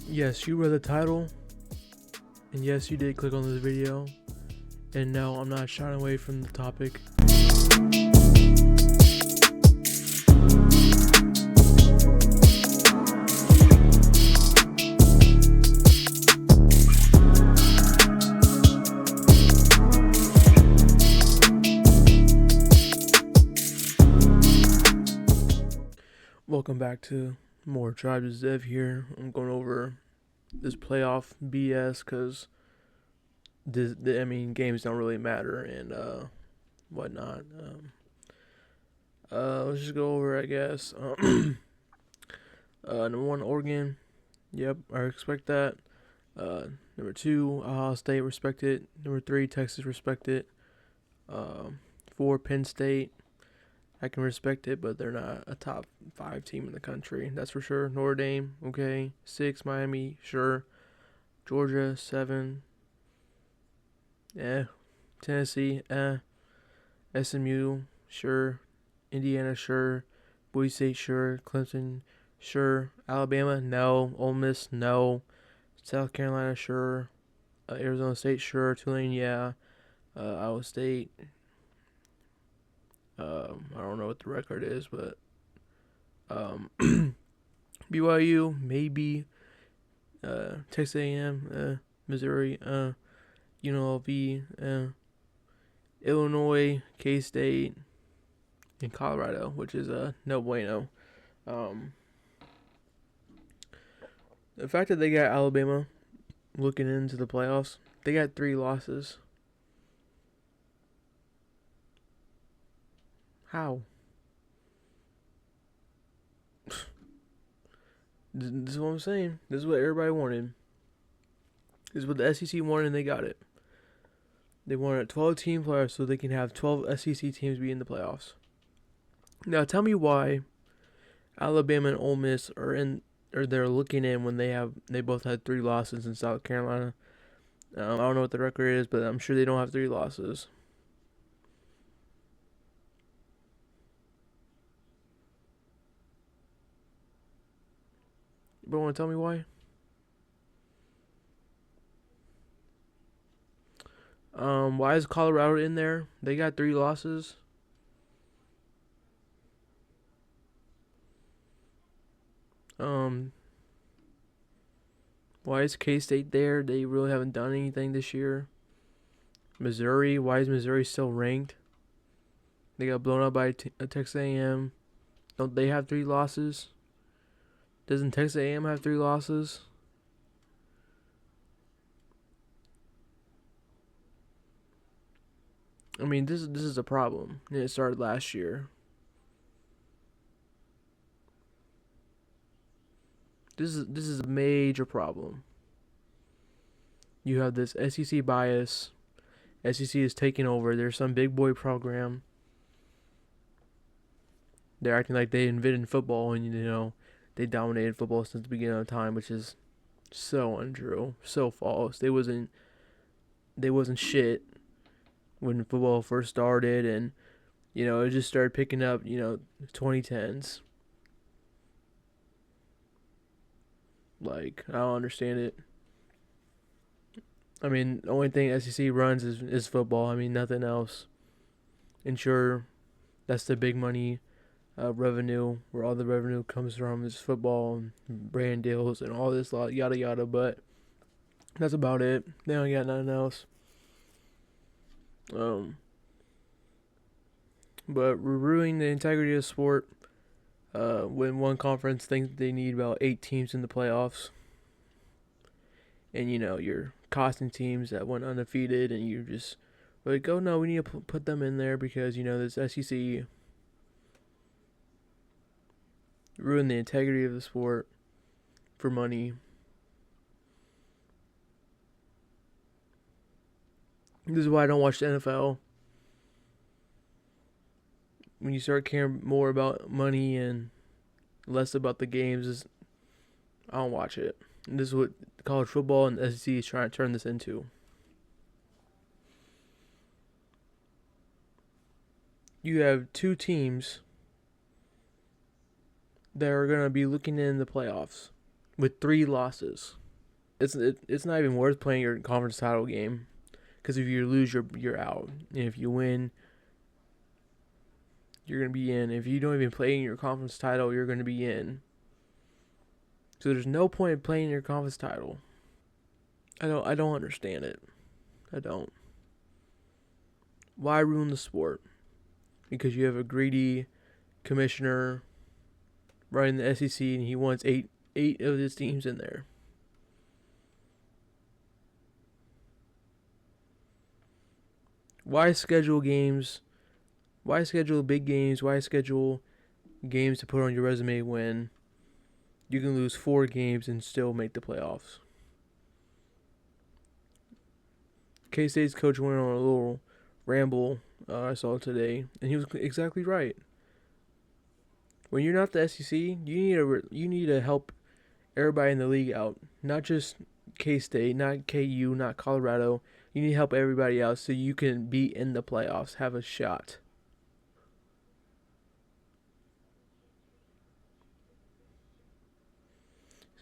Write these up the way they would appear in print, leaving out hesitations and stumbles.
Yes, you read the title, and yes, you did click on this video. And no, I'm not shying away from the topic. Welcome back to more Tribes Dev here. I'm going over this playoff BS because games don't really matter and whatnot. Let's just go over, I guess. Number one, Oregon. Yep, I expect that. Number two, Ohio State, respect it. Number three, Texas, respect it. 4, Penn State. I can respect it, but they're not a top 5 team in the country. That's for sure. Notre Dame, okay. 6, Miami, sure. Georgia, 7. Tennessee, SMU, sure. Indiana, sure. Boise State, sure. Clemson, sure. Alabama, no. Ole Miss, no. South Carolina, sure. Arizona State, sure. Tulane, yeah. Iowa State, I don't know what the record is, but BYU, maybe. Texas A&M, Missouri, UNLV, Illinois, K-State, and Colorado, which is no bueno. The fact that they got Alabama looking into the playoffs, they got 3 losses. How? This is what I'm saying. This is what everybody wanted. This is what the SEC wanted, and they got it. They wanted a 12-team playoffs so they can have 12 SEC teams be in the playoffs. Now, tell me why Alabama and Ole Miss they're looking in when they both had 3 losses in South Carolina. I don't know what the record is, but I'm sure they don't have 3 losses. But want to tell me why? Why is Colorado in there? They got 3 losses. Why is K-State there? They really haven't done anything this year. Missouri, why is Missouri still ranked? They got blown out by Texas A&M. Don't they have 3 losses? Doesn't Texas A&M have 3 losses? I mean, this is a problem, and it started last year. This is a major problem. You have this SEC bias. SEC is taking over. There's some big boy program. They're acting like they invented football, and they dominated football since the beginning of time, which is so untrue, so false. They wasn't shit when football first started, and it just started picking up, 2010s. Like, I don't understand it. I mean, the only thing SEC runs is football. I mean, nothing else. And sure, that's the big money revenue, where all the revenue comes from is football and brand deals and all this yada yada, but that's about it. They don't got nothing else. But we're ruining the integrity of the sport when one conference thinks they need about 8 teams in the playoffs. And, you're costing teams that went undefeated, and you're just like, oh no, we need to put them in there because, this SEC ruined the integrity of the sport for money. This is why I don't watch the NFL. When you start caring more about money and less about the games, I don't watch it. And this is what college football and the SEC is trying to turn this into. You have 2 teams that are going to be looking in the playoffs with 3 losses. It's not even worth playing your conference title game, because if you lose, you're out. And if you win, you're gonna be in. If you don't even play in your conference title, you're gonna be in. So there's no point in playing your conference title. I don't understand it. I don't. Why ruin the sport? Because you have a greedy commissioner running the SEC and he wants eight of his teams in there. Why schedule games? Why schedule big games? Why schedule games to put on your resume when you can lose 4 games and still make the playoffs? K-State's coach went on a little ramble I saw today, and he was exactly right. When you're not the SEC, you need to help everybody in the league out, not just K-State, not KU, not Colorado. You need to help everybody out so you can be in the playoffs, have a shot.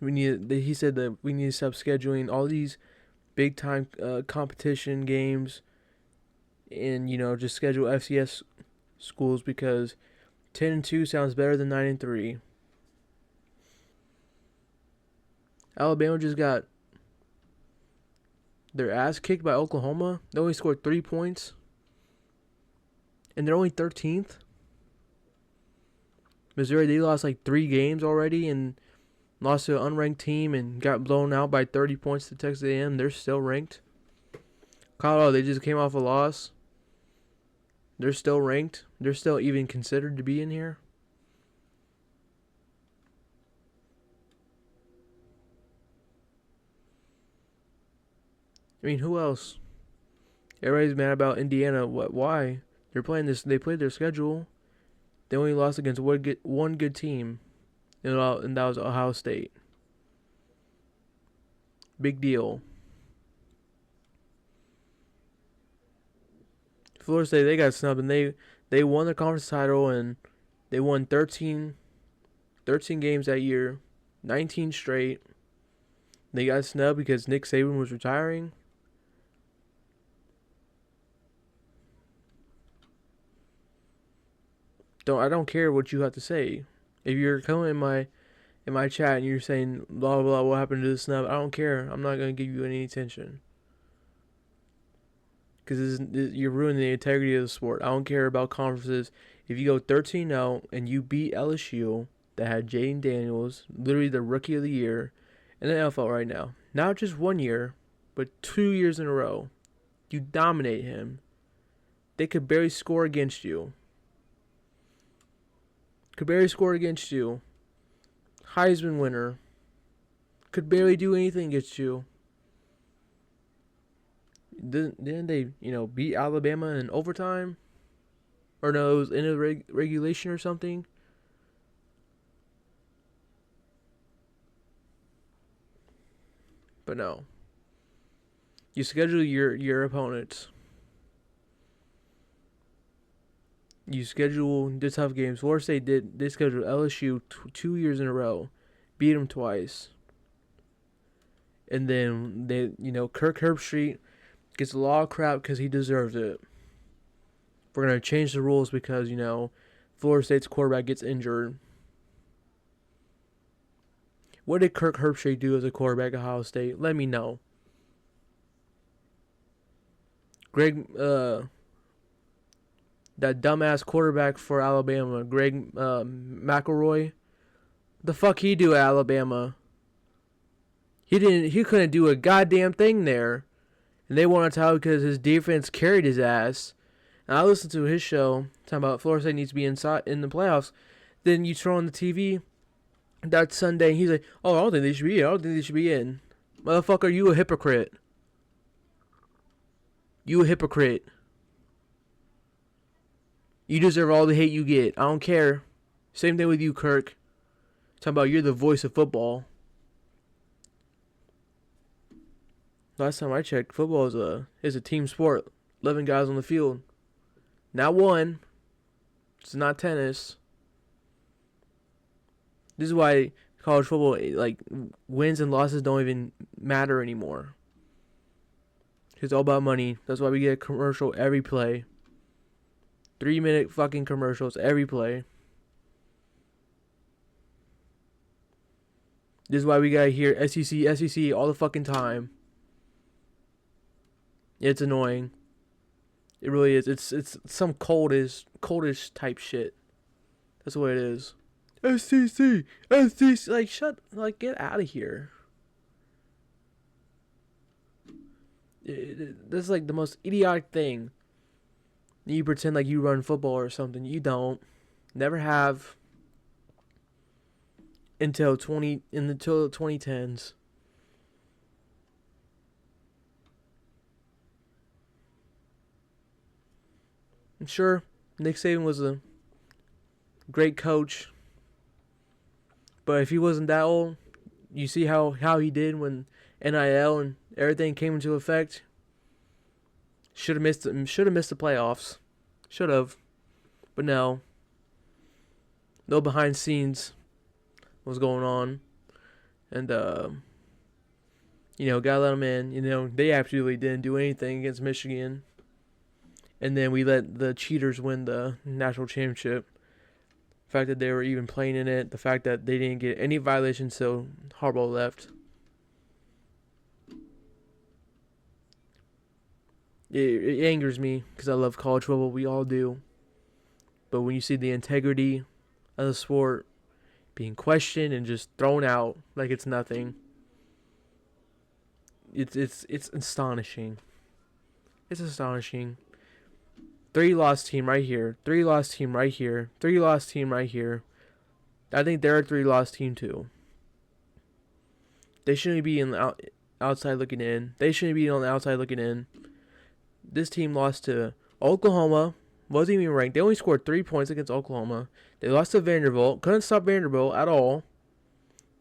He said that we need to stop scheduling all these big time competition games, and just schedule FCS schools because 10-2 sounds better than 9-3. Alabama just got their ass kicked by Oklahoma. They only scored 3 points, and they're only 13th. Missouri, they lost like 3 games already and lost to an unranked team and got blown out by 30 points to Texas A&M. They're still ranked. Colorado, they just came off a loss. They're still ranked. They're still even considered to be in here. I mean, who else? Everybody's mad about Indiana. What? Why? They're playing this. They played their schedule. They only lost against one good team, and that was Ohio State. Big deal. Florida State, they got snubbed, and they won the conference title, and they won 13 games that year, 19 straight. They got snubbed because Nick Saban was retiring. I don't care what you have to say. If you're coming in my chat and you're saying blah blah, what happened to the snub, I don't care. I'm not gonna give you any attention because you're ruining the integrity of the sport. I don't care about conferences. If you go 13-0 and you beat LSU, that had Jaden Daniels, literally the rookie of the year in the NFL right now, not just 1 year, but 2 years in a row, you dominate him. They could barely score against you. Heisman winner. Could barely do anything against you. Didn't they, beat Alabama in overtime? Or no, it was in a regulation or something. But no. You schedule your opponents. You schedule the tough games. Florida State they scheduled LSU 2 years in a row, beat them twice, and then Kirk Herbstreit gets a lot of crap because he deserves it. We're gonna change the rules because Florida State's quarterback gets injured. What did Kirk Herbstreit do as a quarterback at Ohio State? Let me know. That dumbass quarterback for Alabama, Greg McElroy. The fuck he do at Alabama? He couldn't do a goddamn thing there. And they won a title because his defense carried his ass. And I listened to his show talking about Florida State needs to be inside in the playoffs. Then you turn on the TV that Sunday and he's like, "Oh, I don't think they should be in. I don't think they should be in." Motherfucker, you a hypocrite. You a hypocrite. You deserve all the hate you get. I don't care. Same thing with you, Kirk. Talking about you're the voice of football. Last time I checked, football is a team sport. 11 guys on the field. Not one. It's not tennis. This is why College football, like, wins and losses don't even matter anymore. It's all about money. That's why we get a commercial every play. 3-minute fucking commercials every play. This is why we gotta hear SEC all the fucking time. It's annoying. It really is. It's some coldish type shit. That's what it is. SEC. Like, get out of here. This is like the most idiotic thing. You pretend like you run football or something. You don't. Never have. Until the 2010s. I'm sure Nick Saban was a great coach, but if he wasn't that old, you see how he did when NIL and everything came into effect. Should have missed the playoffs. Should have, but no behind scenes was going on, and gotta let them in. They absolutely didn't do anything against Michigan, and then we let the cheaters win the national championship. The fact that they were even playing in it, the fact that they didn't get any violations, so Harbaugh left. It angers me because I love college football. We all do. But when you see the integrity of the sport being questioned and just thrown out like it's nothing, it's astonishing. It's astonishing. 3-loss team right here. 3-loss team right here. 3-loss team right here. I think they're a 3-loss team too. They shouldn't be in the outside looking in. They shouldn't be on the outside looking in. This team lost to Oklahoma. Wasn't even ranked. They only scored 3 points against Oklahoma. They lost to Vanderbilt. Couldn't stop Vanderbilt at all.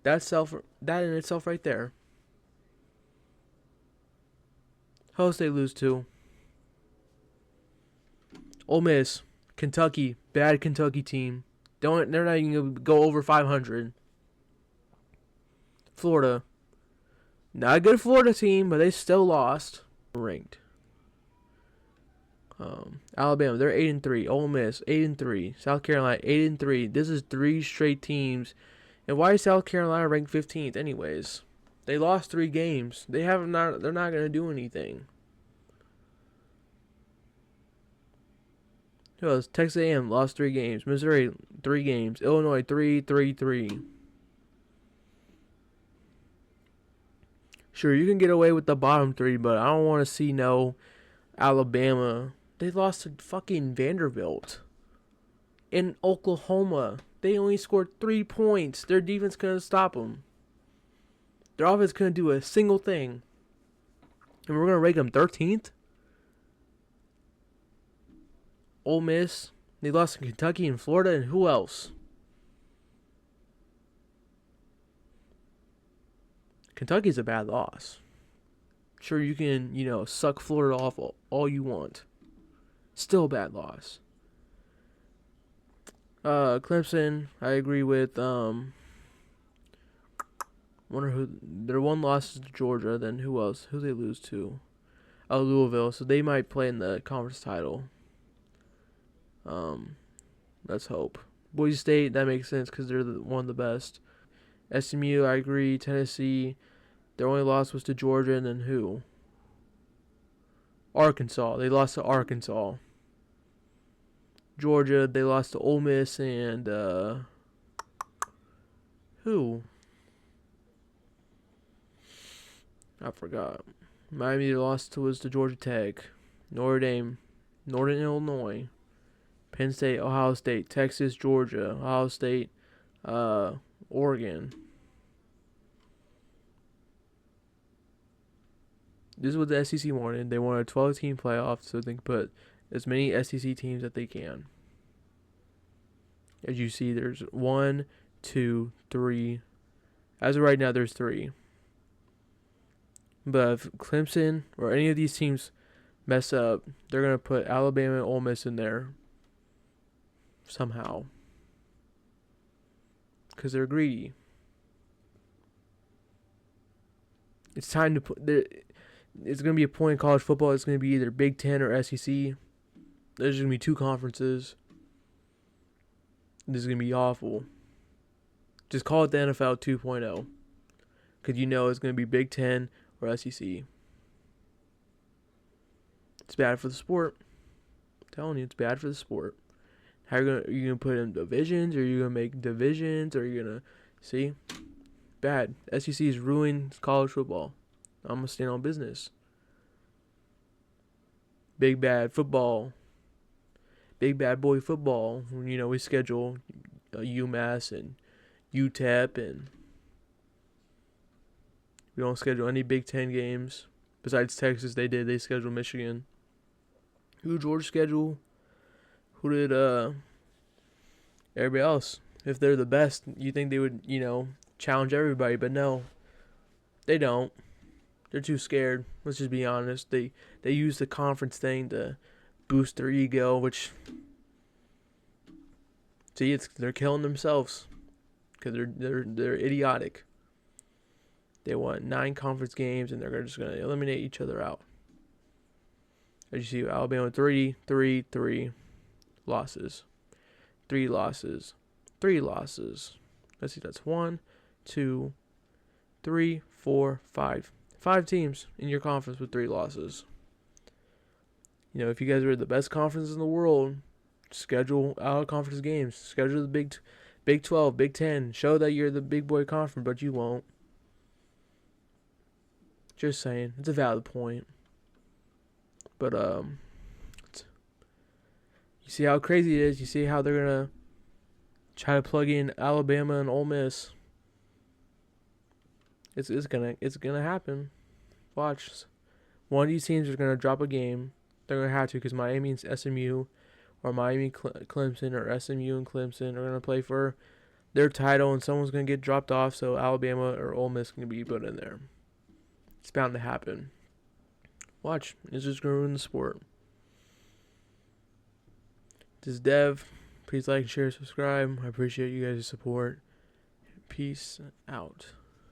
That in itself right there. Who else they lose to? Ole Miss, Kentucky, bad Kentucky team. They're not even gonna go over 500. Florida, not a good Florida team, but they still lost. Ranked. Alabama, they're 8-3. Ole Miss, 8-3. South Carolina, 8-3. This is 3 straight teams. And why is South Carolina ranked 15th, anyways? They lost 3 games. They're not gonna do anything. Who else? Texas A&M lost 3 games. Missouri 3 games. Illinois 3-3-3. Sure, you can get away with the bottom 3, but I don't want to see no Alabama. They lost to fucking Vanderbilt. In Oklahoma, they only scored 3 points. Their defense couldn't stop them. Their offense couldn't do a single thing. And we're going to rank them 13th? Ole Miss, they lost to Kentucky and Florida, and who else? Kentucky's a bad loss. Sure, you can, suck Florida off all you want. Still a bad loss. Clemson, I agree with. Wonder who their one loss is to Georgia. Then who else? Who they lose to? Oh, Louisville. So they might play in the conference title. Let's hope. Boise State, that makes sense because they're one of the best. SMU, I agree. Tennessee, their only loss was to Georgia, and then who? Arkansas. They lost to Arkansas. Georgia, they lost to Ole Miss and who? I forgot. Miami lost was to Georgia Tech. Notre Dame, Northern Illinois. Penn State, Ohio State, Texas, Georgia, Ohio State, Oregon. This is what the SEC wanted. They wanted a 12-team playoff so they can put as many SEC teams that they can. As you see, there's 1, 2, 3. As of right now, there's 3. But if Clemson or any of these teams mess up, they're going to put Alabama and Ole Miss in there somehow. Because they're greedy. It's time to put there. It's gonna be a point in college football. It's gonna be either Big Ten or SEC. There's gonna be two conferences. This is gonna be awful. Just call it the NFL 2.0, because you know it's gonna be Big Ten or SEC. It's bad for the sport. I'm telling you, it's bad for the sport. How are you gonna put in divisions? Or are you gonna make divisions? Or are you gonna see? Bad. SEC is ruining college football. I'm gonna stand on business. Big bad football. Big bad boy football. You know, we schedule UMass and UTEP, and we don't schedule any Big Ten games. Besides Texas, they schedule Michigan. Who did Georgia schedule? Who did everybody else? If they're the best, you think they would, challenge everybody, but no. They don't. They're too scared. Let's just be honest. They use the conference thing to boost their ego, which they're killing themselves because they're idiotic. They want 9 conference games and they're just gonna eliminate each other out. As you see, Alabama 3 losses, 3 losses, 3 losses. Let's see, that's 1, 2, 3, 4, 5. 5 teams in your conference with 3 losses. If you guys are the best conference in the world, schedule out of conference games. Schedule the Big 12, Big 10. Show that you're the big boy conference, but you won't. Just saying, it's a valid point. But you see how crazy it is. You see how they're gonna try to plug in Alabama and Ole Miss. It's gonna happen. Watch. One of these teams is gonna drop a game. They're gonna have to, because Miami and SMU, or Miami Clemson, or SMU and Clemson are gonna play for their title, and someone's gonna get dropped off. So Alabama or Ole Miss can be put in there. It's bound to happen. Watch. It's just gonna ruin the sport. This is Dev. Please like, share, subscribe. I appreciate you guys' support. Peace out.